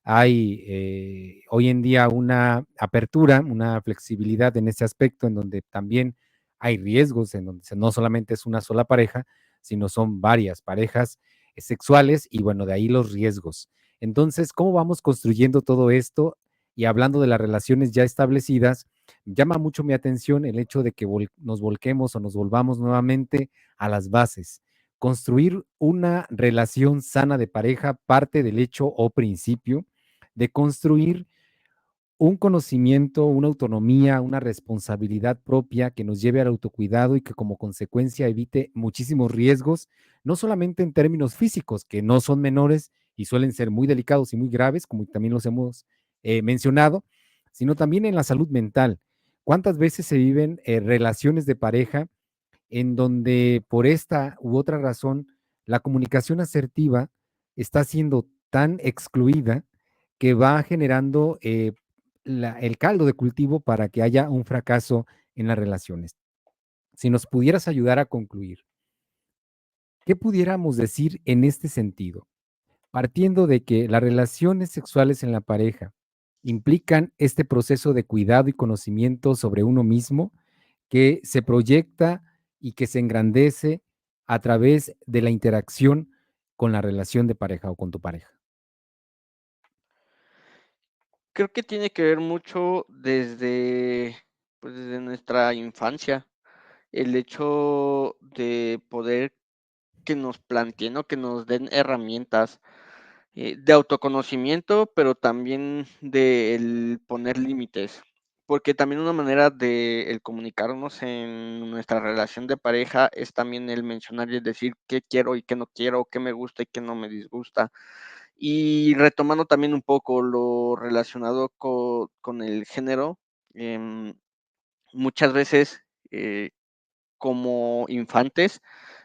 hay hoy en día una apertura, una flexibilidad en ese aspecto, en donde también hay riesgos, en donde no solamente es una sola pareja, sino son varias parejas sexuales y bueno, de ahí los riesgos. Entonces, ¿cómo vamos construyendo todo esto? Y hablando de las relaciones ya establecidas, llama mucho mi atención el hecho de que nos volquemos o nos volvamos nuevamente a las bases. Construir una relación sana de pareja parte del hecho o principio de construir un conocimiento, una autonomía, una responsabilidad propia que nos lleve al autocuidado y que como consecuencia evite muchísimos riesgos, no solamente en términos físicos, que no son menores y suelen ser muy delicados y muy graves, como también los hemos mencionado, sino también en la salud mental. ¿Cuántas veces se viven relaciones de pareja en donde por esta u otra razón la comunicación asertiva está siendo tan excluida que va generando el caldo de cultivo para que haya un fracaso en las relaciones? Si nos pudieras ayudar a concluir, ¿qué pudiéramos decir en este sentido? Partiendo de que las relaciones sexuales en la pareja implican este proceso de cuidado y conocimiento sobre uno mismo que se proyecta y que se engrandece a través de la interacción con la relación de pareja o con tu pareja. Creo que tiene que ver mucho pues, desde nuestra infancia, el hecho de poder que nos planteen o que nos den herramientas de autoconocimiento, pero también de el poner límites, porque también una manera de el comunicarnos en nuestra relación de pareja es también el mencionar y el decir qué quiero y qué no quiero, qué me gusta y qué no me disgusta. Y retomando también un poco lo relacionado con el género, em, muchas veces como infantes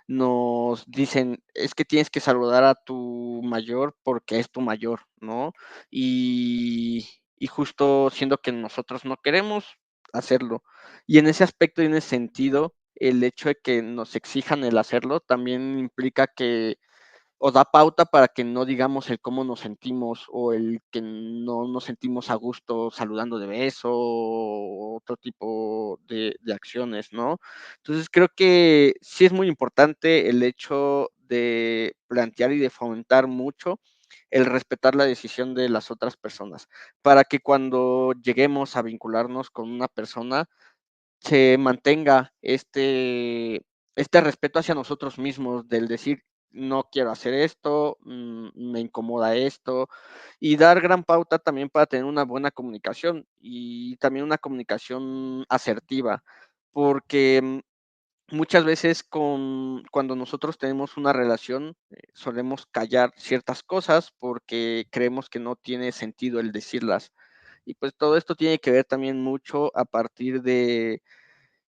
nos dicen, es que tienes que saludar a tu mayor porque es tu mayor, ¿no? Y justo siendo que nosotros no queremos hacerlo. Y en ese aspecto y en ese sentido, el hecho de que nos exijan el hacerlo también implica que o da pauta para que no digamos el cómo nos sentimos o el que no nos sentimos a gusto saludando de beso o otro tipo de acciones, ¿no? Entonces creo que sí es muy importante el hecho de plantear y de fomentar mucho el respetar la decisión de las otras personas, para que cuando lleguemos a vincularnos con una persona se mantenga este respeto hacia nosotros mismos, del decir no quiero hacer esto, me incomoda esto, y dar gran pauta también para tener una buena comunicación y también una comunicación asertiva, porque muchas veces cuando nosotros tenemos una relación, solemos callar ciertas cosas porque creemos que no tiene sentido el decirlas. Y pues todo esto tiene que ver también mucho a partir de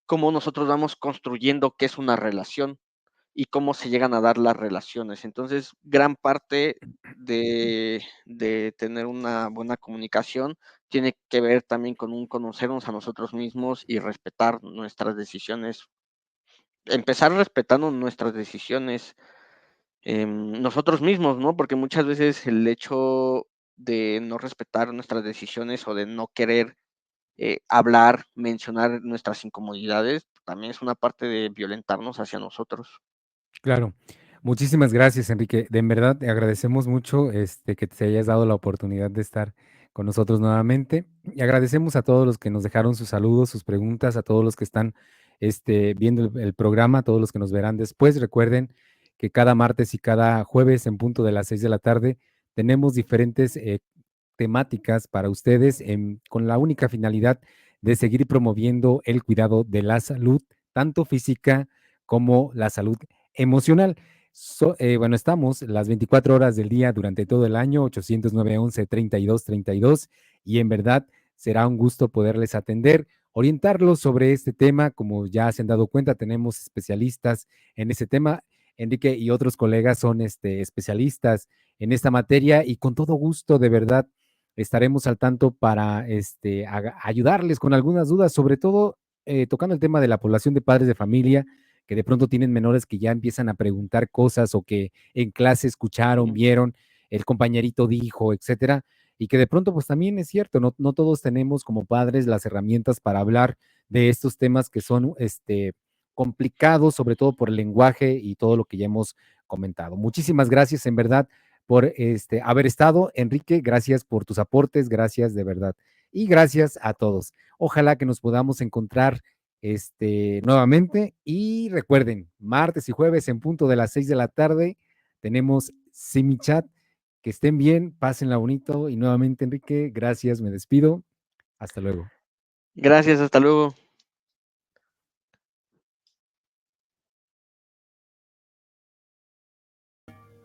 cómo nosotros vamos construyendo qué es una relación y cómo se llegan a dar las relaciones. Entonces, gran parte de tener una buena comunicación tiene que ver también con un conocernos a nosotros mismos y respetar nuestras decisiones. Empezar respetando nuestras decisiones, nosotros mismos, ¿no? Porque muchas veces el hecho de no respetar nuestras decisiones o de no querer hablar, mencionar nuestras incomodidades, también es una parte de violentarnos hacia nosotros. Claro. Muchísimas gracias, Enrique. De en verdad, te agradecemos mucho, que te hayas dado la oportunidad de estar con nosotros nuevamente. Y agradecemos a todos los que nos dejaron sus saludos, sus preguntas, a todos los que están, viendo el programa, a todos los que nos verán después. Recuerden que cada martes y cada jueves en punto de las 6 de la tarde tenemos diferentes, temáticas para ustedes, con la única finalidad de seguir promoviendo el cuidado de la salud, tanto física como la salud emocional. Bueno, estamos las 24 horas del día durante todo el año, 809-11-32-32, y en verdad será un gusto poderles atender, orientarlos sobre este tema. Como ya se han dado cuenta, tenemos especialistas en ese tema. Enrique y otros colegas son, especialistas en esta materia, y con todo gusto, de verdad, estaremos al tanto para, ayudarles con algunas dudas, sobre todo, tocando el tema de la población de padres de familia, que de pronto tienen menores que ya empiezan a preguntar cosas, o que en clase escucharon, Ujú. vieron, el compañerito dijo, etcétera, y que de pronto pues también es cierto, no todos tenemos como padres las herramientas para hablar de estos temas que son, complicados, sobre todo por el lenguaje y todo lo que ya hemos comentado. Muchísimas gracias, en verdad, por haber estado, Enrique. Gracias por tus aportes, gracias de verdad. Y gracias a todos. Ojalá que nos podamos encontrar, nuevamente. Y recuerden, martes y jueves en punto de las 6 de la tarde tenemos Simichat. Que estén bien, pásenla bonito. Y nuevamente, Enrique, gracias, me despido. Hasta luego. Gracias, hasta luego.